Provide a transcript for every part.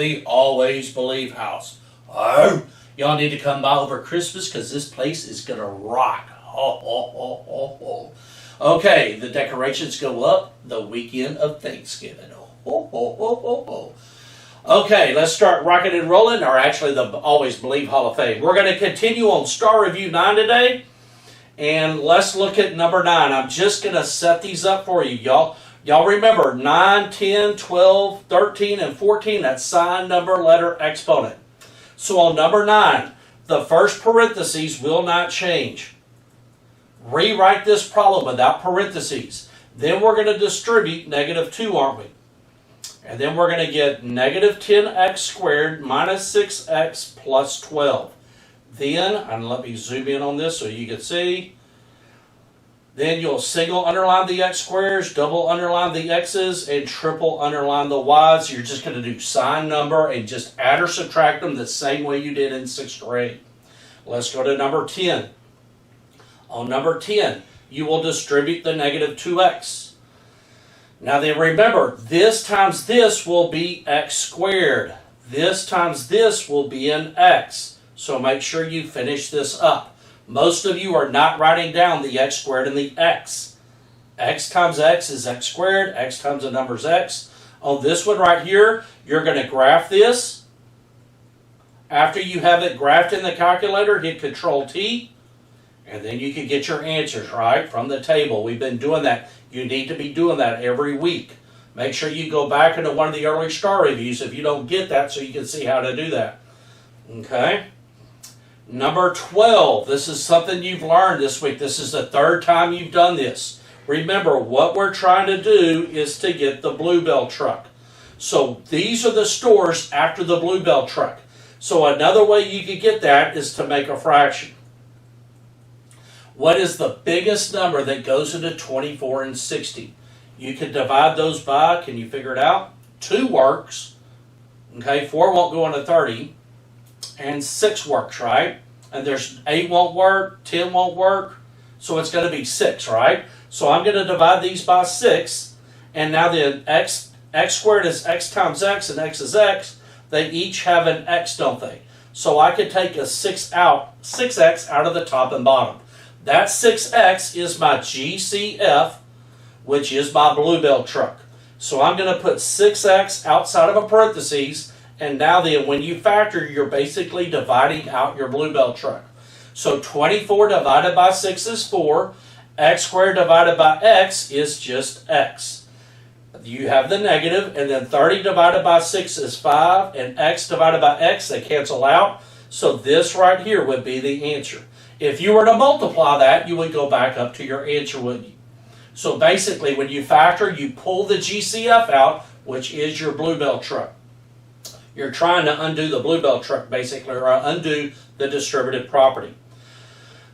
the Always Believe house. Oh, y'all need to come by over Christmas because this place is going to rock. Ho, ho, ho, ho, ho. Okay, the decorations go up the weekend of Thanksgiving. Ho, ho, ho, ho, ho. Okay, let's start rocking and rolling, or actually the Always Believe Hall of Fame. We're going to continue on Star Review 9 today, and let's look at number 9. I'm just going to set these up for you, y'all. Y'all remember 9, 10, 12, 13, and 14, that's sign, number, letter, exponent. So on number 9, the first parentheses will not change. Rewrite this problem without parentheses. Then we're going to distribute -2, aren't we? And then we're going to get negative 10x squared minus 6x plus 12. Then, and let me zoom in on this so you can see, then you'll single underline the x squares, double underline the x's, and triple underline the y's. You're just going to do sign, number, and just add or subtract them the same way you did in 6th grade. Let's go to number 10. On number 10, you will distribute the -2x. Now then remember, this times this will be x squared. This times this will be an x. So make sure you finish this up. Most of you are not writing down the x squared and the x. X times x is x squared. X times the number's x. On this one right here, you're going to graph this. After you have it graphed in the calculator, hit Control T. And then you can get your answers, right, from the table. We've been doing that. You need to be doing that every week. Make sure you go back into one of the early Star Reviews if you don't get that so you can see how to do that. Okay? Number 12. This is something you've learned this week. This is the 3rd time you've done this. Remember, what we're trying to do is to get the Bluebell truck. So these are the stores after the Bluebell truck. So another way you could get that is to make a fraction. What is the biggest number that goes into 24 and 60? You can divide those by, can you figure it out? 2 works. Okay, 4 won't go into 30. And 6 works, right? And there's 8 won't work, 10 won't work. So it's going to be 6, right? So I'm going to divide these by 6. And now then, x squared is x times x, and x is x. They each have an x, don't they? So I could take a 6x out of the top and bottom. That 6x is my GCF, which is my Bluebell truck. So I'm going to put 6x outside of a parentheses, and now then when you factor, you're basically dividing out your Bluebell truck. So 24 divided by 6 is 4. X squared divided by x is just x. You have the negative, and then 30 divided by 6 is 5, and x divided by x, they cancel out. So this right here would be the answer. If you were to multiply that, you would go back up to your answer, wouldn't you? So basically, when you factor, you pull the GCF out, which is your Bluebell truck. You're trying to undo the Bluebell truck, basically, or undo the distributed property.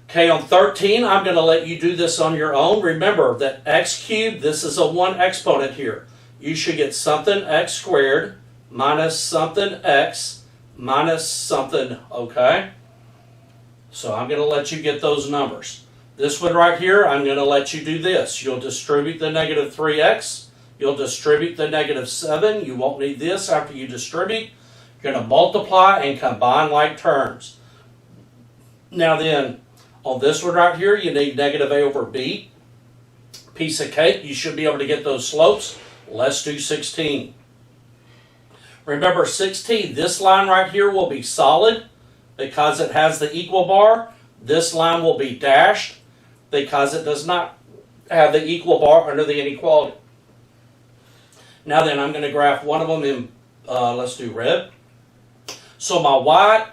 Okay, on 13, I'm going to let you do this on your own. Remember that x cubed, this is a 1 exponent here. You should get something x squared minus something x minus something, okay? So I'm going to let you get those numbers. This one right here, I'm going to let you do this. You'll distribute the -3x. You'll distribute the -7. You won't need this after you distribute. You're going to multiply and combine like terms. Now then, on this one right here, you need -a over b. Piece of cake, you should be able to get those slopes. Let's do 16. Remember 16, this line right here will be solid because it has the equal bar. This line will be dashed because it does not have the equal bar under the inequality. Now then, I'm going to graph one of them in, let's do red. So my y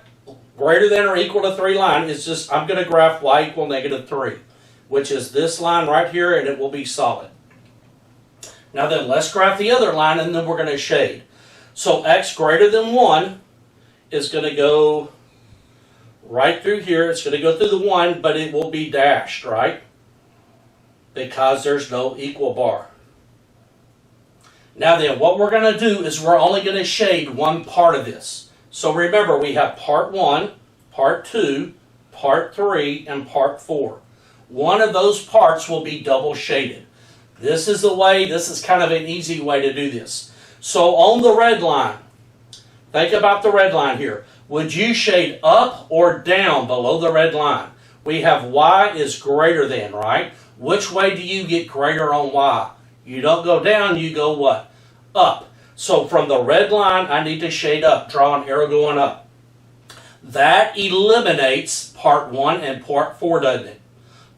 greater than or equal to 3 line is just, I'm going to graph y equal -3, which is this line right here, and it will be solid. Now then, let's graph the other line, and then we're going to shade. So x greater than 1 is going to go right through here. It's going to go through the 1, but it will be dashed, right? Because there's no equal bar. Now then, what we're going to do is we're only going to shade one part of this. So remember, we have part 1, part 2, part 3, and part 4. One of those parts will be double shaded. This is kind of an easy way to do this. So on the red line, Think about the red line here. Would you shade up or down below the red line? We have y is greater than, right? Which way do you get greater on y? You don't go down, you go what? Up. So from the red line, I need to shade up, draw an arrow going up. That eliminates part 1 and part 4, doesn't it?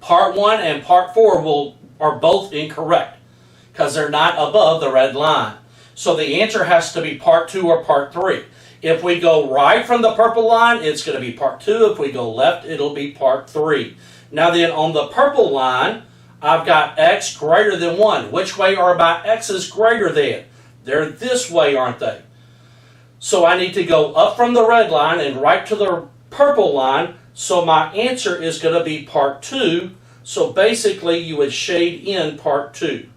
Part 1 and part 4 are both incorrect because they're not above the red line. So the answer has to be part 2 or part 3. If we go right from the purple line, it's going to be part 2. If we go left, it'll be part 3. Now then, on the purple line, I've got x greater than 1. Which way are my x's greater than? They're this way, aren't they? So I need to go up from the red line and right to the purple line. So my answer is going to be part 2. So basically, you would shade in part 2.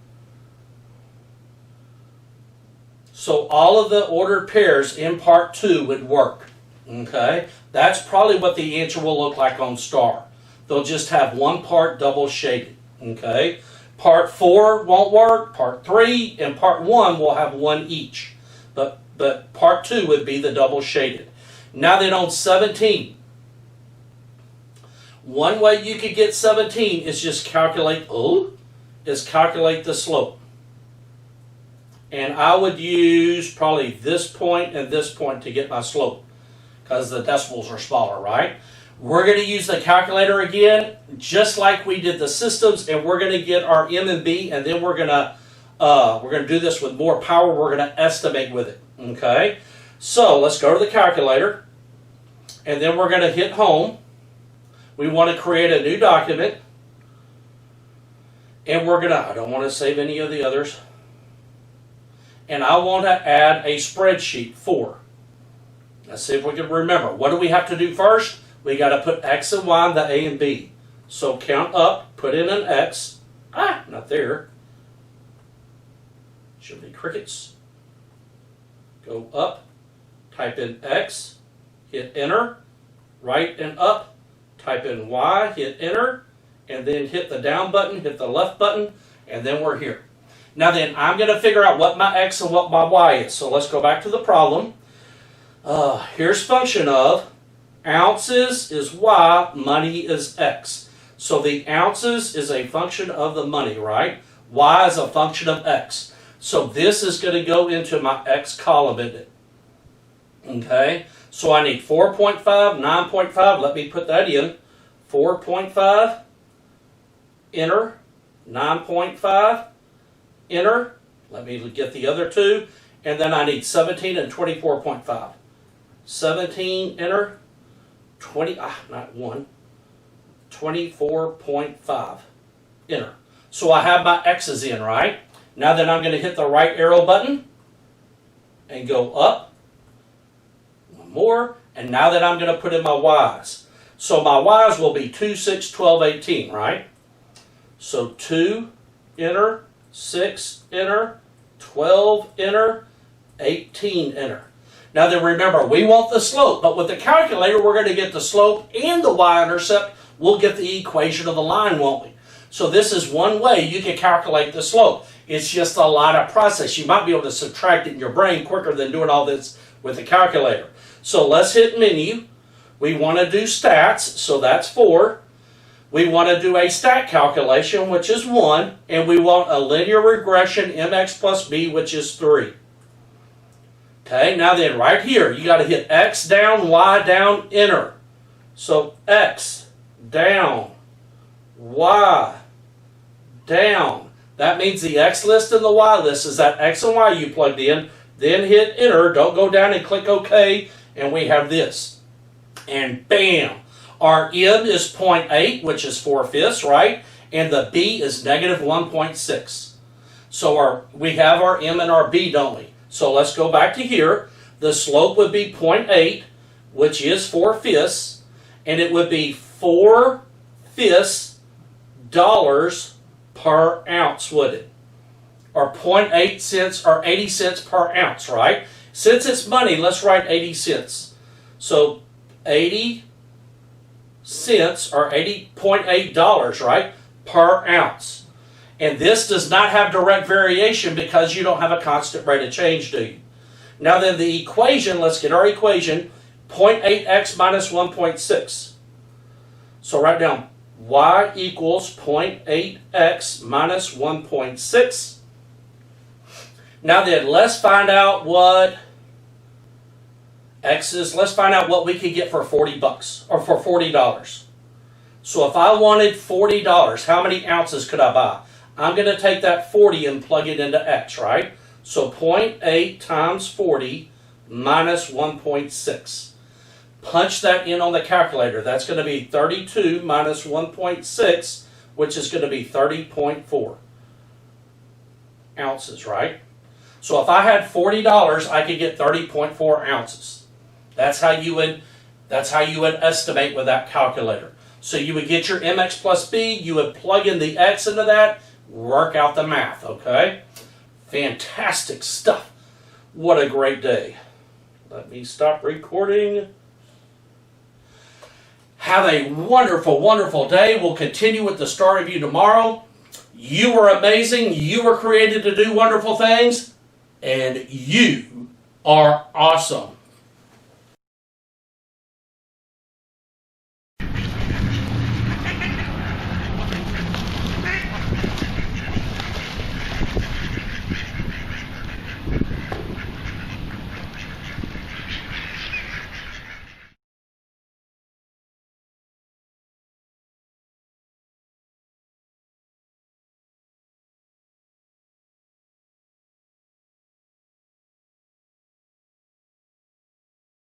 So all of the ordered pairs in part 2 would work. Okay? That's probably what the answer will look like on Staar. They'll just have one part double shaded. Okay? Part 4 won't work. Part 3 and part 1 will have one each. But part 2 would be the double shaded. Now then on 17. One way you could get 17 is just calculate the slope. And I would use probably this point and this point to get my slope because the decimals are smaller, right? We're going to use the calculator again, just like we did the systems, and we're going to get our M and B, and then we're going to do this with more power. We're going to estimate with it, okay? So let's go to the calculator, and then we're going to hit home. We want to create a new document, and we're going to, I don't want to save any of the others. And I want to add a spreadsheet 4. Let's see if we can remember. What do we have to do first? We got to put X and Y in the A and B. So count up, put in an X. Not there. Should be crickets. Go up, type in X, hit enter, right and up, type in Y, hit enter, and then hit the down button, hit the left button, and then we're here. Now then, I'm going to figure out what my X and what my Y is. So let's go back to the problem. Here's function of ounces is Y, money is X. So the ounces is a function of the money, right? Y is a function of X. So this is going to go into my X column, isn't it? Okay, so I need 4.5, 9.5. Let me put that in. 4.5, enter, 9.5. Enter. Let me get the other two. And then I need 17 and 24.5. 17, enter. 24.5. Enter. So I have my X's in, right? Now then I'm going to hit the right arrow button and go up. One more. And now that I'm going to put in my Y's. So my Y's will be 2, 6, 12, 18, right? So 2, enter. 6, enter, 12, enter, 18, enter. Now then remember, we want the slope, but with the calculator, we're going to get the slope and the y-intercept. We'll get the equation of the line, won't we? So this is one way you can calculate the slope. It's just a lot of process. You might be able to subtract it in your brain quicker than doing all this with the calculator. So let's hit menu. We want to do stats, so that's 4. We want to do a stat calculation, which is 1, and we want a linear regression, mx plus b, which is 3. Okay, now then right here, you got to hit X down, Y down, enter. So X down, Y down. That means the X list and the Y list is that X and Y you plugged in. Then hit enter, don't go down and click OK, and we have this. And bam! Our M is 0.8, which is 4/5, right? And the B is negative 1.6. So we have our M and our B, don't we? So let's go back to here. The slope would be 0.8, which is 4/5, and it would be 4/5 dollars per ounce, would it? Or 0.8 cents or 80 cents per ounce, right? Since it's money, let's write 80 cents. So 80 cents or $80.8, right, per ounce. And this does not have direct variation because you don't have a constant rate of change, do you? Now then the equation, let's get our equation, 0.8x minus 1.6. So write down y equals 0.8x minus 1.6. Now then, let's find out what x is. Let's find out what we could get for 40 bucks or for $40. So if I wanted $40, how many ounces could I buy? I'm going to take that 40 and plug it into x, right? So 0.8 times 40 minus 1.6. Punch that in on the calculator. That's going to be 32 minus 1.6, which is going to be 30.4 ounces, right? So if I had $40, I could get 30.4 ounces. That's how you would estimate with that calculator. So you would get your mx plus b, you would plug in the x into that, work out the math, okay? Fantastic stuff. What a great day. Let me stop recording. Have a wonderful, wonderful day. We'll continue with the Staar Review tomorrow. You were amazing. You were created to do wonderful things. And you are awesome.